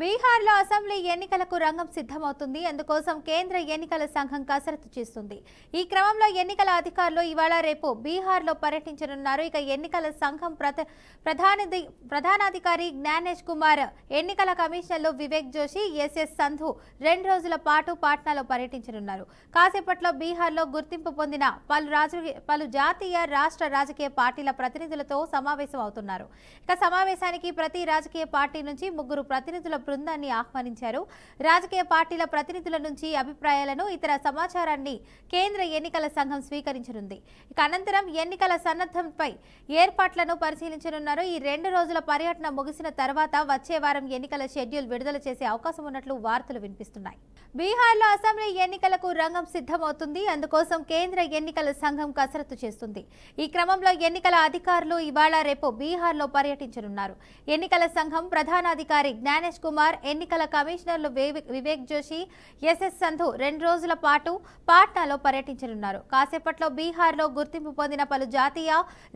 బీహార్లో అసెంబ్లీ ఎన్నికలకు రంగం సిద్ధమవుతుంది. అందుకోసం కేంద్ర ఎన్నికల సంఘం కసరత్తు చేస్తుంది. ఈ క్రమంలో ఎన్నికల అధికారులు ఇవాళ రేపు బీహార్లో పర్యటించనున్నారు. ఇక ఎన్నికల సంఘం ప్రధానాధికారి జ్ఞానేష్ కుమార్, ఎన్నికల కమిషనర్లు వివేక్ జోషి, ఎస్ఎస్ సంధు 2 రోజుల పాటు పాట్నాలో పర్యటించనున్నారు. కాసేపట్లో బీహార్లో గుర్తింపు పొందిన పలు జాతీయ రాష్ట్ర రాజకీయ పార్టీల ప్రతినిధులతో సమావేశం అవుతున్నారు. ఇక సమావేశానికి ప్రతి రాజకీయ పార్టీ నుంచి 3 ప్రతినిధుల బృందాన్ని ఆహ్వానించారు. రాజకీయ పార్టీల ప్రతినిధుల నుంచి అభిప్రాయాలను, ఇతర సమాచారాన్ని కేంద్ర ఎన్నికల సంఘం స్వీకరించనుంది. ఇక అనంతరం ఎన్నికల సన్నద్ధంపై ఏర్పాట్లను పరిశీలించనున్నారు. ఈ 2 రోజుల పర్యటన ముగిసిన తర్వాత వచ్చే వారం ఎన్నికల షెడ్యూల్ విడుదల చేసే అవకాశం ఉన్నట్లు వార్తలు వినిపిస్తున్నాయి. బీహార్లో అసెంబ్లీ ఎన్నికలకు రంగం సిద్ధమవుతుంది. అందుకోసం కేంద్ర ఎన్నికల సంఘం కసరత్తు చేస్తుంది. ఈ క్రమంలో ఎన్నికల అధికారులు ఇవాళ రేపు బీహార్లో పర్యటించనున్నారు. ఎన్నికల సంఘం ప్రధానాధికారి జ్ఞానేష్ కుమార్, ఎన్నికల కమిషనర్లు వివేక్ జోషి, ఎస్ఎస్ సంధు 2 రోజుల పాటు పాట్నాలో పర్యటించనున్నారు. కాసేపట్లో బీహార్లో గుర్తింపు పొందిన పలు జాతీయ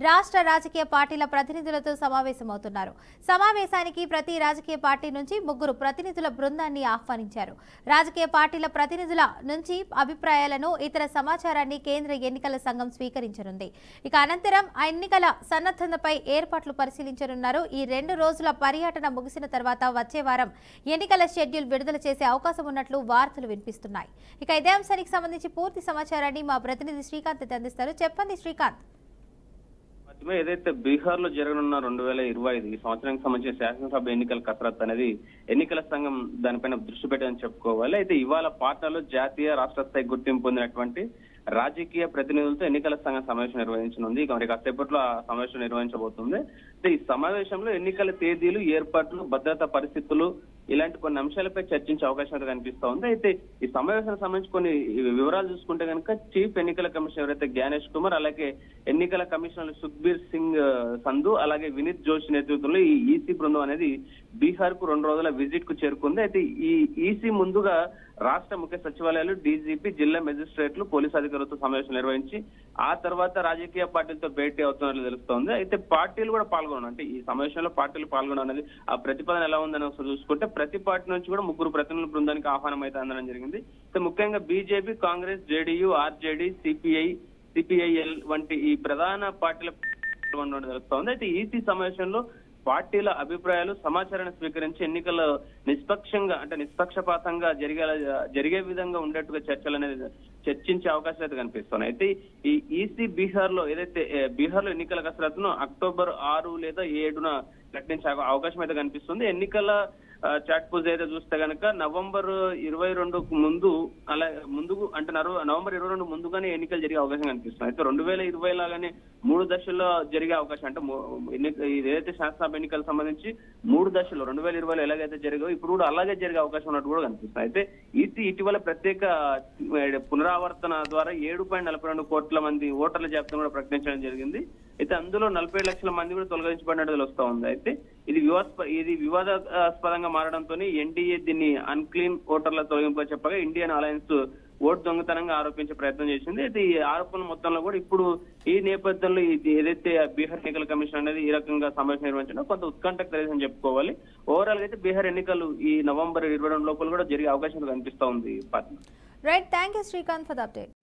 రాష్ట్ర రాజకీయ పార్టీల ప్రతినిధులతో సమావేశమవుతున్నారు. సమావేశానికి ప్రతి రాజకీయ పార్టీ నుంచి 3 ప్రతినిధుల బృందాన్ని ఆహ్వానించారు. రాజకీయ పార్టీల ప్రతినిధుల నుంచి అభిప్రాయాలను, ఇతర సమాచారాన్ని కేంద్ర ఎన్నికల సంఘం స్వీకరించనుంది. ఇక అనంతరం ఎన్నికల సన్నద్ధతపై ఏర్పాట్లు పరిశీలించనున్నారు. ఈ 2 రోజుల పర్యటన ముగిసిన తర్వాత వచ్చే వారం ఎన్నికల షెడ్యూల్ విడుదల చేసే అవకాశం ఉన్నట్లు వార్తలు వినిపిస్తున్నాయి. ఇక ఇదే అంశానికి సంబంధించి పూర్తి సమాచారాన్ని మా ప్రతినిధి శ్రీకాంత్ అందిస్తారు. చెప్పండి శ్రీకాంత్. ఏదైతే బీహార్ లో జరగనున్న 2025 ఈ సంవత్సరానికి సంబంధించిన శాసనసభ ఎన్నికల కసరత్తు అనేది ఎన్నికల సంఘం దానిపైన దృష్టి పెట్టని చెప్పుకోవాలి. అయితే ఇవాళ పాట్నాలో జాతీయ రాష్ట్ర స్థాయి గుర్తింపు పొందినటువంటి రాజకీయ ప్రతినిధులతో ఎన్నికల సంఘం సమావేశం నిర్వహించనుంది. ఇక మరి కాసేపట్లో ఆ సమావేశం నిర్వహించబోతుంది. అయితే ఈ సమావేశంలో ఎన్నికల తేదీలు, ఏర్పాట్లు, భద్రతా పరిస్థితులు ఇలాంటి కొన్ని అంశాలపై చర్చించే అవకాశం అయితే కనిపిస్తా ఉంది. అయితే ఈ సమావేశానికి సంబంధించి కొన్ని వివరాలు చూసుకుంటే కనుక చీఫ్ ఎన్నికల కమిషనర్ ఎవరైతే జ్ఞానేష్ కుమార్, అలాగే ఎన్నికల కమిషనర్ సుఖ్బీర్ సింగ్ సంధు, అలాగే వినీత్ జోషి నేతృత్వంలో ఈ ఈసీ బృందం అనేది బీహార్ కు 2 రోజుల విజిట్ కు చేరుకుంది. అయితే ఈ ఈసీ ముందుగా రాష్ట్ర ముఖ్య సచివాలయాలు, డీజీపీ, జిల్లా మెజిస్ట్రేట్లు, పోలీసు అధికారులతో సమావేశం నిర్వహించి ఆ తర్వాత రాజకీయ పార్టీలతో భేటీ అవుతున్నట్లు తెలుస్తోంది. అయితే పార్టీలు కూడా పాల్గొన్నారు. అంటే ఈ సమావేశంలో పార్టీలు పాల్గొననేది ఆ ప్రతిపాదన ఎలా ఉందని ఒకసారి చూసుకుంటే ప్రతి పార్టీ నుంచి కూడా 3 ప్రతినిధుల బృందానికి ఆహ్వానం అయితే అందడం జరిగింది. అయితే ముఖ్యంగా బీజేపీ, కాంగ్రెస్, జేడీయూ, ఆర్జేడీ, సిపిఐఎల్ వంటి ఈ ప్రధాన పార్టీల తెలుస్తోంది. అయితే ఈసీ సమావేశంలో పార్టీల అభిప్రాయాలు, సమాచారాన్ని స్వీకరించి ఎన్నికలు నిష్పక్షపాతంగా జరిగే విధంగా ఉండేట్టుగా చర్చలు అనేది చర్చించే అవకాశాలు అయితే కనిపిస్తున్నాయి. అయితే ఈ ఈసీ బీహార్ లో ఎన్నికల కసరత్తును అక్టోబర్ 6 లేదా 7న ప్రకటించే అవకాశం అయితే కనిపిస్తుంది. ఎన్నికల చాట్ పూజ అయితే చూస్తే కనుక నవంబర్ 22కు ముందు నవంబర్ 22 ముందుగానే ఎన్నికలు జరిగే అవకాశం కనిపిస్తుంది. అయితే 2020 లాగానే 3 దశల్లో జరిగే అవకాశం, అంటే ఏదైతే శాసనసభ ఎన్నికలకు సంబంధించి 3 దశల్లో 2020లో ఎలాగైతే జరిగాయో ఇప్పుడు కూడా అలాగే జరిగే అవకాశం ఉన్నట్టు కూడా కనిపిస్తుంది. అయితే ఈసీ ఇటీవల ప్రత్యేక పునరావర్తన ద్వారా 7.42 కోట్ల మంది ఓటర్ల జాబితాను కూడా ప్రకటించడం జరిగింది. అయితే అందులో 47 లక్షల మంది కూడా తొలగించబడినట్టు తెలుస్తా ఉంది. అయితే ఇది వివాదాస్పదంగా మారడంతో ఎన్డీఏ దీన్ని అన్క్లీన్ ఓటర్ల తొలగింపుగా చెప్పగా ఇండియన్ అలయన్స్ ఓటు దొంగతనంగా ఆరోపించే ప్రయత్నం చేసింది. అయితే ఈ ఆరోపణల మొత్తంలో కూడా ఇప్పుడు ఈ నేపథ్యంలో ఏదైతే బీహార్ ఎన్నికల కమిషన్ అనేది ఈ రకంగా సమావేశం నిర్వహించడం కొంత ఉత్కంఠకు తెలియదని చెప్పుకోవాలి. ఓవరాల్ గా అయితే బీహార్ ఎన్నికలు ఈ నవంబర్ 22 లోపల కూడా జరిగే అవకాశం కనిపిస్తా ఉంది. Right, thank you Srikanth for the update.